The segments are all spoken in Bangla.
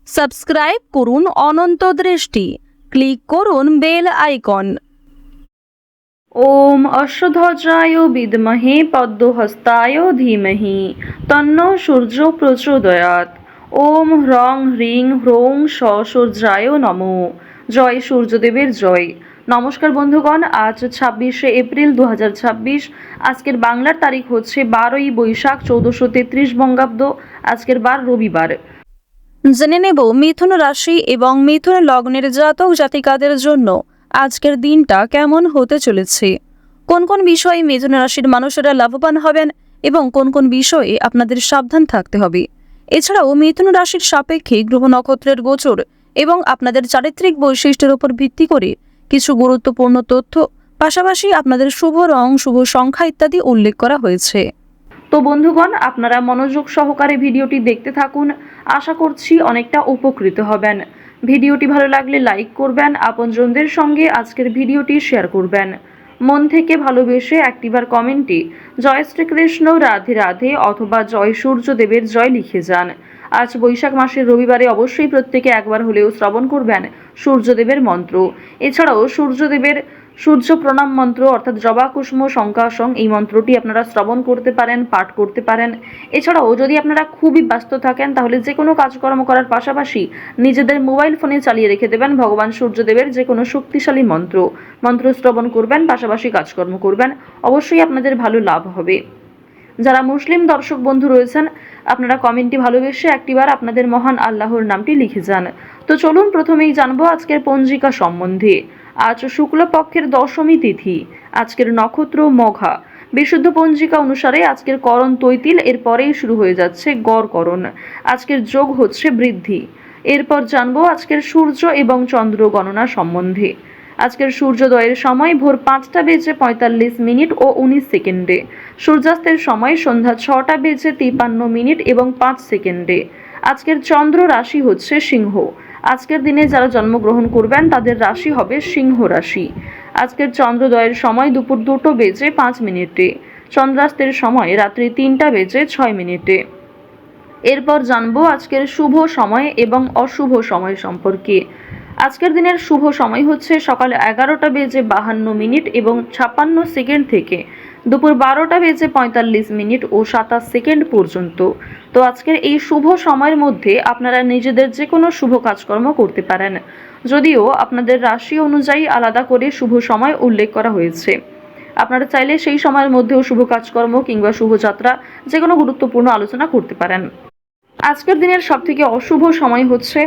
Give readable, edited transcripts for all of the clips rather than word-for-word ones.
সাবস্ক্রাইব করুন অনন্ত দৃষ্টি, ক্লিক করুন বেল আইকন। ওম অশ্বধ্বজায় বিদ্মহে পদ্মহস্তায় ধীমহি তন্নো সূর্য প্রচোদয়াৎ। ওম হ্রং হ্রিং হ্রৌং স সূর্যায় নমো। জয় সূর্যদেবের জয়। নমস্কার বন্ধুগণ, আজ 26শে এপ্রিল 2026। আজকের বাংলার তারিখ হচ্ছে 12ই বৈশাখ 1433 বঙ্গাব্দ। আজকের বার রবিবার। জেনে নেব মিথুন রাশি এবং মিথুন লগ্নের জাতক জাতিকাদের জন্য আজকের দিনটা কেমন হতে চলেছে, কোন কোন বিষয়ে মিথুন রাশির মানুষেরা লাভবান হবেন এবং কোন কোন বিষয়ে আপনাদের সাবধান থাকতে হবে। এছাড়াও মিথুন রাশির সাপেক্ষে গ্রহ নক্ষত্রের গোচর এবং আপনাদের চারিত্রিক বৈশিষ্ট্যের উপর ভিত্তি করে কিছু গুরুত্বপূর্ণ তথ্য, পাশাপাশি আপনাদের শুভ রং, শুভ সংখ্যা ইত্যাদি উল্লেখ করা হয়েছে। তো বন্ধুগণ, আপনারা মনোযোগ সহকারে ভিডিওটি দেখতে থাকুন। আশা করছি অনেকটা উপকৃত হবেন। ভিডিওটি ভালো লাগলে লাইক করবেন, আপনজনদের সঙ্গে আজকের ভিডিওটি শেয়ার করবেন। মন থেকে ভালোবেসে একটিবার কমেন্টে জয় শ্রীকৃষ্ণ, রাধে রাধে অথবা জয় সূর্যদেবের জয় লিখে যান। আজ বৈশাখ মাসের রবিবারে অবশ্যই প্রত্যেকে একবার হলেও শ্রবণ করবেন সূর্যদেবের মন্ত্র। এছাড়াও সূর্যদেবের সূর্য প্রণাম মন্ত্র অর্থাৎ জবা কুসুম শঙ্কাসং, এই মন্ত্রটি আপনারা শ্রবণ করতে পারেন, পাঠ করতে পারেন। এছাড়াও যদি আপনারা খুবই ব্যস্ত থাকেন তাহলে যে কোনো কাজকর্ম করার পাশাপাশি নিজেদের মোবাইল ফোনে চালিয়ে রেখে দেবেন ভগবান সূর্যদেবের যে কোনো শক্তিশালী মন্ত্র শ্রবণ করবেন, পাশাপাশি কাজকর্ম করবেন। অবশ্যই আপনাদের ভালো লাভ হবে। যারা মুসলিম দর্শক বন্ধু রয়েছেন, আপনারা কমেন্টটি ভালোবেসে একটিবার আপনাদের মহান আল্লাহর নামটি লিখে যান। তো চলুন প্রথমেই জানবো আজকের পঞ্জিকা সম্বন্ধে। আজ শুক্লপক্ষের দশমী তিথি, আজকের নক্ষত্র মঘা। বিশুদ্ধ পঞ্জিকা অনুসারে আজকের করণ তৈতিল, এরপরেই শুরু হয়ে যাচ্ছে গড়করণ। আজকের যোগ হচ্ছে বৃদ্ধি। এরপর জানবো আজকের সূর্য এবং চন্দ্র গণনা সম্বন্ধে। আজকের সূর্যোদয়ের সময় ভোর 5টা বেজে 45 মিনিট ও 19 সেকেন্ডে। সূর্যাস্তের সময় সন্ধ্যা 6টা বেজে 53 মিনিট এবং 5 সেকেন্ডে। আজকের চন্দ্র রাশি হচ্ছে সিংহ। আজকের দিনে যারা জন্মগ্রহণ করবেন তাদের রাশি হবে সিংহ রাশি। আজকের চন্দ্রোদয়ের সময় দুপুর 2টা বেজে 5 মিনিটে। চন্দ্রাস্তের সময় রাত্রি 3টা বেজে 6 মিনিটে। এরপর জানবো আজকের শুভ সময় এবং অশুভ সময় সম্পর্কে। আজকের দিনের শুভ সময় হচ্ছে সকাল 11টা বেজে 52 মিনিট এবং 56 সেকেন্ড থেকে দুপুর 12টা বেজে 45 মিনিট ও 27 সেকেন্ড পর্যন্ত। তো আজকের এই শুভ সময়ের মধ্যে আপনারা নিজেদের যে কোনো শুভ কাজকর্ম করতে পারেন, যদিও আপনাদের রাশি অনুযায়ী আলাদা করে শুভ সময় উল্লেখ করা হয়েছে। আপনারা চাইলে সেই সময়ের মধ্যেও শুভ কাজকর্ম কিংবা শুভযাত্রা যে কোনো গুরুত্বপূর্ণ আলোচনা করতে পারেন। আজকের দিনের সবথেকে অশুভ সময় হচ্ছে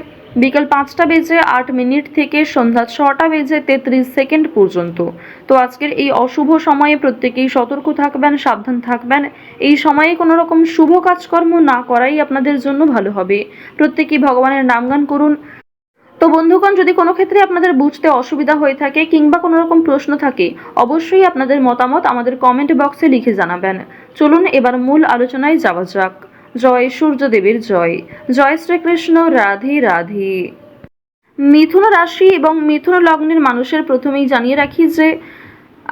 বিকেল 5টা বেজে 8 মিনিট থেকে সন্ধ্যা 6টা বেজে 33 সেকেন্ড পর্যন্ত। তো আজকের এই অশুভ সময়ে প্রত্যেকেই সতর্ক থাকবেন, সাবধান থাকবেন। এই সময়ে কোনো রকম শুভ কাজকর্ম না করাই আপনাদের জন্য ভালো হবে। প্রত্যেকেই ভগবানের নামগান করুন। তো বন্ধুগণ, যদি কোনো ক্ষেত্রে আপনাদের বুঝতে অসুবিধা হয়ে থাকে কিংবা কোনো রকম প্রশ্ন থাকে, অবশ্যই আপনাদের মতামত আমাদের কমেন্ট বক্সে লিখে জানাবেন। চলুন এবার মূল আলোচনায় যাওয়া যাক। জয় সূর্যদেবের জয়। জয় শ্রীকৃষ্ণ, রাধে রাধে। মিথুন রাশি এবং মিথুন লগ্নের মানুষের প্রথমেই জানিয়ে রাখি যে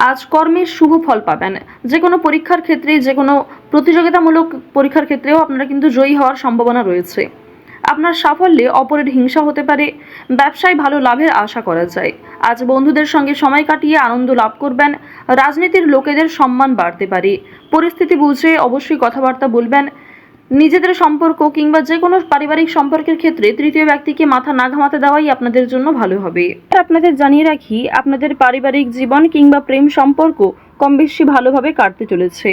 আজ কর্মের শুভ ফল পাবেন। যে কোনো পরীক্ষার ক্ষেত্রে, যে কোনো প্রতিযোগিতামূলক পরীক্ষার ক্ষেত্রেও আপনারা কিন্তু জয়ী হওয়ার সম্ভাবনা রয়েছে। আপনার সাফল্যে অপরের হিংসা হতে পারে। ব্যবসায় ভালো লাভের আশা করা যায়। আজ বন্ধুদের সঙ্গে সময় কাটিয়ে আনন্দ লাভ করবেন। রাজনীতির লোকেদের সম্মান বাড়তে পারে। পরিস্থিতি বুঝে অবশ্যই কথাবার্তা বলবেন। নিজেদের সম্পর্ক কিংবা যে কোনো পারিবারিক সম্পর্কের ক্ষেত্রে তৃতীয় ব্যক্তিকে মাথা না ঘামাতে দেওয়াই আপনাদের জন্য ভালো হবে। আপনাদের জানিয়ে রাখি, আপনাদের পারিবারিক জীবন কিংবা প্রেম সম্পর্ক কম বেশি ভালোভাবে কাটতে চলেছে।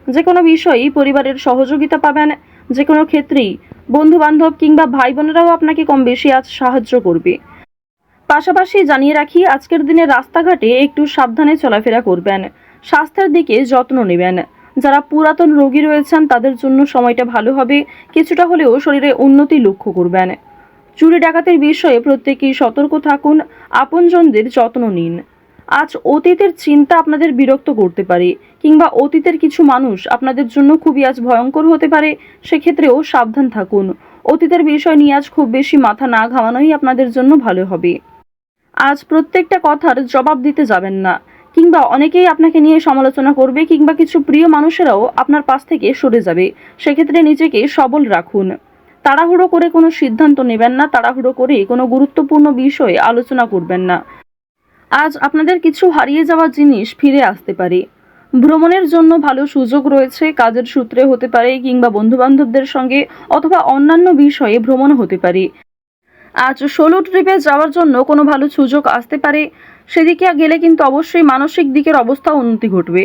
যে কোনো বিষয়েই পরিবারের সহযোগিতা পাবেন। যে কোনো ক্ষেত্রেই বন্ধু বান্ধব কিংবা ভাই বোনেরাও আপনাকে কম বেশি আজ সাহায্য করবে। পাশাপাশি জানিয়ে রাখি, আজকের দিনে রাস্তাঘাটে একটু সাবধানে চলাফেরা করবেন। স্বাস্থ্যের দিকে যত্ন নেবেন। যারা পুরাতন রোগী রয়েছেন তাদের জন্য সময়টা ভালো হবে। কিছুটা হলেও শরীরে উন্নতি লক্ষ্য করবেন। চুরি ডাকাতির বিষয়ে প্রত্যেকেই সতর্ক থাকুন। আপনজনদের যত্ন নিন। আজ অতীতের চিন্তা আপনাদের বিরক্ত করতে পারে কিংবা অতীতের কিছু মানুষ আপনাদের জন্য খুবই আজ ভয়ঙ্কর হতে পারে। সেক্ষেত্রেও সাবধান থাকুন। অতীতের বিষয় নিয়ে আজ খুব বেশি মাথা না ঘামানোই আপনাদের জন্য ভালো হবে। আজ প্রত্যেকটা কথার জবাব দিতে যাবেন না, কিংবা অনেকেই আপনাকে নিয়ে সমালোচনা করবে কিংবা কিছু প্রিয় মানুষেরাও আপনার পাশ থেকে সরে যাবে। সেক্ষেত্রে নিজেকে সবল রাখুন। তাড়াহুড়ো করে কোনো সিদ্ধান্ত নেবেন না, তাড়াহুড়ো করে কোনো গুরুত্বপূর্ণ বিষয়ে আলোচনা করবেন না। আজ আপনাদের কিছু হারিয়ে যাওয়া জিনিস ফিরে আসতে পারে। ভ্রমণের জন্য ভালো সুযোগ রয়েছে, কাজের সূত্রে হতে পারে কিংবা বন্ধুবান্ধবদের সঙ্গে অথবা অন্যান্য বিষয়ে ভ্রমণ হতে পারে। আজ সোলো ট্রিপে যাওয়ার জন্য কোনো ভালো সুযোগ আসতে পারে, সেদিকে গেলে কিন্তু অবশ্যই মানসিক দিকের অবস্থা উন্নতি ঘটবে।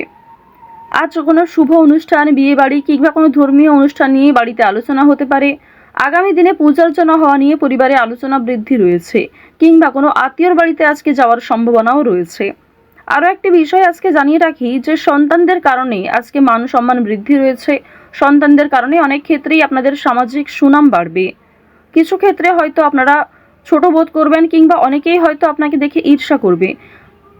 আজ কোনো শুভ অনুষ্ঠান, বিয়ে বাড়ি কিংবা কোনো ধর্মীয় অনুষ্ঠান নিয়ে বাড়িতে আলোচনা হতে পারে। আগামী দিনে পূজার্চনা হওয়া নিয়ে পরিবারে আলোচনা বৃদ্ধি রয়েছে, কিংবা কোনো আত্মীয়র বাড়িতে আজকে যাওয়ার সম্ভাবনাও রয়েছে। আরও একটি বিষয় আজকে জানিয়ে রাখি যে সন্তানদের কারণে আজকে মান সম্মান বৃদ্ধি রয়েছে। সন্তানদের কারণে অনেক ক্ষেত্রেই আপনাদের সামাজিক সুনাম বাড়বে। কিছু ক্ষেত্রে হয়তো আপনারা ছোট বোধ করবেন কিংবা অনেকেই হয়তো আপনাকে দেখে ঈর্ষা করবে।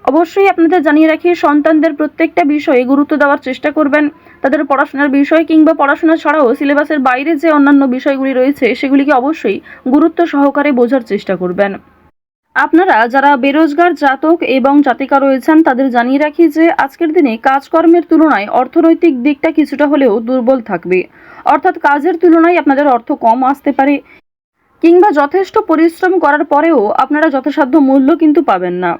অবশ্যই আপনাদের জানিয়ে রাখি, সন্তানদের প্রত্যেকটা বিষয়ে গুরুত্ব দেওয়ার চেষ্টা করবেন। তাদের পড়াশোনার বিষয় কিংবা পড়াশোনা ছাড়াও সিলেবাসের বাইরে যে অন্যান্য বিষয়গুলি রয়েছে সেগুলিকে অবশ্যই গুরুত্ব সহকারে বোঝার চেষ্টা করবেন। আপনারা যারা বেরোজগার জাতক এবং জাতিকা রয়েছেন তাদের জানিয়ে রাখি যে আজকের দিনে কাজকর্মের তুলনায় অর্থনৈতিক দিকটা কিছুটা হলেও দুর্বল থাকবে। অর্থাৎ কাজের তুলনায় আপনাদের অর্থ কম আসতে পারে, কিংবা যথেষ্ট পরিশ্রম করার পরেও আপনারা যথাসাধ্য মূল্য কিন্তু পাবেন না।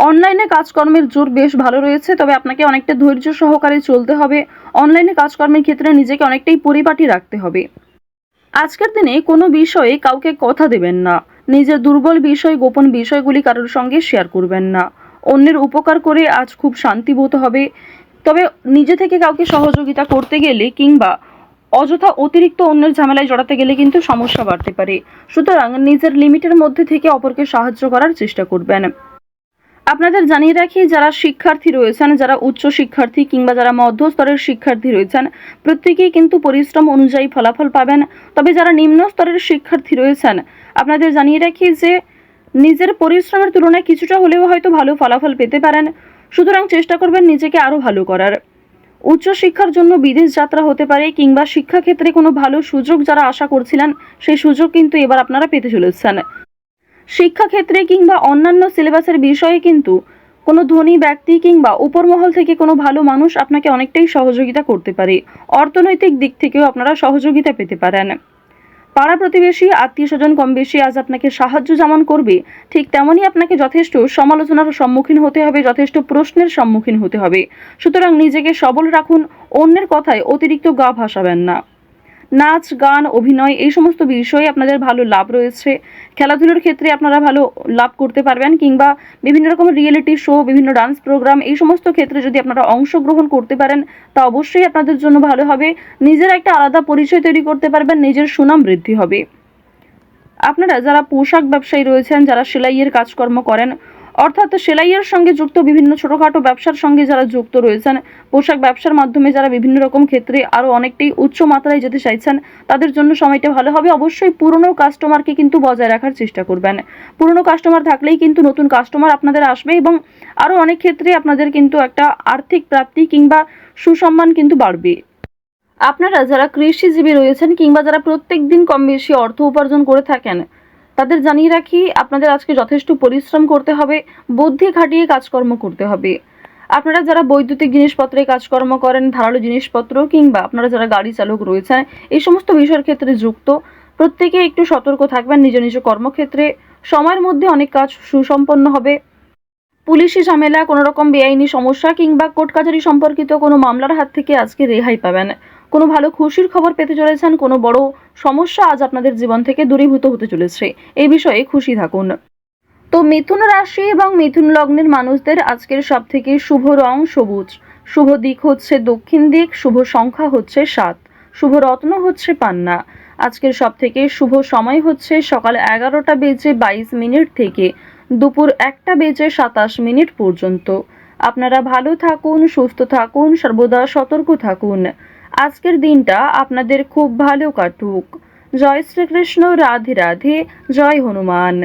অনলাইনে কাজকর্মের জোর বেশ ভালো রয়েছে, তবে আপনাকে অনেকটা ধৈর্য সহকারে চলতে হবে। অনলাইনে কাজকর্মের ক্ষেত্রে নিজেকে অনেকটাই পরিপাটি রাখতে হবে। আজকের দিনে কোনো বিষয়ে কাউকে কথা দেবেন না। নিজের দুর্বল বিষয়, গোপন বিষয়গুলি কারোর সঙ্গে শেয়ার করবেন না। অন্যের উপকার করে আজ খুব শান্তি বোধ হবে। তবে নিজে থেকে কাউকে সহযোগিতা করতে গেলে কিংবা অযথা অতিরিক্ত অন্যের ঝামেলায় জড়াতে গেলে কিন্তু সমস্যা বাড়তে পারে। সুতরাং নিজের লিমিটের মধ্যে থেকে অপরকে সাহায্য করার চেষ্টা করবেন। আপনাদের জানিয়ে রাখি, যারা শিক্ষার্থী রয়েছেন, যারা উচ্চ শিক্ষার্থী কিংবা যারা মধ্যস্তরের শিক্ষার্থী রয়েছেন, প্রত্যেকেই কিন্তু পরিশ্রম অনুযায়ী ফলাফল পাবেন। তবে যারা নিম্ন স্তরের শিক্ষার্থী রয়েছেন, আপনাদের জানিয়ে রাখি যে নিজের পরিশ্রমের তুলনায় কিছুটা হলেও হয়তো ভালো ফলাফল পেতে পারেন। সুতরাং চেষ্টা করবেন নিজেকে আরও ভালো করার। উচ্চশিক্ষার জন্য বিদেশ যাত্রা হতে পারে, কিংবা শিক্ষাক্ষেত্রে কোনো ভালো সুযোগ যারা আশা করছিলেন সেই সুযোগ কিন্তু এবার আপনারা পেতে চলেছেন। শিক্ষাক্ষেত্রে কিংবা অন্যান্য সিলেবাসের বিষয়ে কিন্তু কোনো ধনী ব্যক্তি কিংবা উপরমহল থেকে কোনো ভালো মানুষ আপনাকে অনেকটাই সহযোগিতা করতে পারে। অর্থনৈতিক দিক থেকেও আপনারা সহযোগিতা পেতে পারেন। পাড়া প্রতিবেশী, আত্মীয় স্বজন কম বেশি আজ আপনাকে সাহায্য যেমন করবে, ঠিক তেমনই আপনাকে যথেষ্ট সমালোচনার সম্মুখীন হতে হবে, যথেষ্ট প্রশ্নের সম্মুখীন হতে হবে। সুতরাং নিজেকে সবল রাখুন, অন্যের কথায় অতিরিক্ত গা ভাসাবেন না। নাচ, গান, অভিনয় এই সমস্ত বিষয়ে আপনাদের ভালো লাভ রয়েছে। খেলাধুলোর ক্ষেত্রে আপনারা ভালো লাভ করতে পারবেন, কিংবা বিভিন্ন রকমের রিয়েলিটি শো, বিভিন্ন ডান্স প্রোগ্রাম এই সমস্ত ক্ষেত্রে যদি আপনারা অংশগ্রহণ করতে পারেন তা অবশ্যই আপনাদের জন্য ভালো হবে। নিজের একটা আলাদা পরিচয় তৈরি করতে পারবেন, নিজের সুনাম বৃদ্ধি হবে। আপনারা যারা পোশাক ব্যবসায়ী রয়েছেন, যারা সেলাইয়ের কাজকর্ম করেন, অর্থাৎ সেলাইয়ের সঙ্গে যুক্ত বিভিন্ন ছোটোখাটো ব্যবসার সঙ্গে যারা যুক্ত রয়েছেন, পোশাক ব্যবসার মাধ্যমে যারা বিভিন্ন রকম ক্ষেত্রে আরও অনেকটাই উচ্চ মাত্রায় যেতে চাইছেন, তাদের জন্য সময়টা ভালো হবে। অবশ্যই পুরনো কাস্টমারকে কিন্তু বজায় রাখার চেষ্টা করবেন। পুরনো কাস্টমার থাকলেই কিন্তু নতুন কাস্টমার আপনাদের আসবে, এবং আরও অনেক ক্ষেত্রে আপনাদের কিন্তু একটা আর্থিক প্রাপ্তি কিংবা সুসম্মান কিন্তু বাড়বে। আপনারা যারা কৃষিজীবী রয়েছেন কিংবা যারা প্রত্যেক দিন কম বেশি অর্থ উপার্জন করে থাকেন, তাদের জানিয়ে রাখি আপনাদের আজকে যথেষ্ট পরিশ্রম করতে হবে, বুদ্ধি খাটিয়ে কাজকর্ম করতে হবে। আপনারা যারা বৈদ্যুতিক জিনিসপত্রে কাজকর্ম করেন, ধারালো জিনিসপত্র, কিংবা আপনারা যারা গাড়ি চালক রয়েছেন, এই সমস্ত বিষয়ের ক্ষেত্রে যুক্ত, প্রত্যেকে একটু সতর্ক থাকবেন নিজ নিজ কর্মক্ষেত্রে। সময়ের মধ্যে অনেক কাজ সুসম্পন্ন হবে। পুলিশি ঝামেলা, কোনো রকম বেআইনি সমস্যা কিংবা কোর্ট কাছারি সম্পর্কিত কোনো মামলার হাত থেকে আজকে রেহাই পাবেন। কোনো ভালো খুশির খবর পেতে চলেছেন, কোনো বড় সমস্যা আজ আপনাদের জীবন থেকে দূরীভূত হতে চলেছে, এই বিষয়ে খুশি থাকুন। তো মিথুন রাশি এবং মিথুন লগ্নের মানুষদের আজকের সব থেকে শুভ রং সবুজ, শুভ দিক হচ্ছে দক্ষিণ দিক, শুভ সংখ্যা হচ্ছে 7, শুভ রত্ন হচ্ছে পান্না। আজকের সব থেকে শুভ সময় হচ্ছে সকাল 11:22 থেকে দুপুর 1:27 পর্যন্ত। আপনারা ভালো থাকুন, সুস্থ থাকুন, সর্বদা সতর্ক থাকুন। আজকের দিনটা আপনাদের খুব ভালো কাটুক। জয় শ্রীকৃষ্ণ, রাধে রাধে, জয় হনুমান।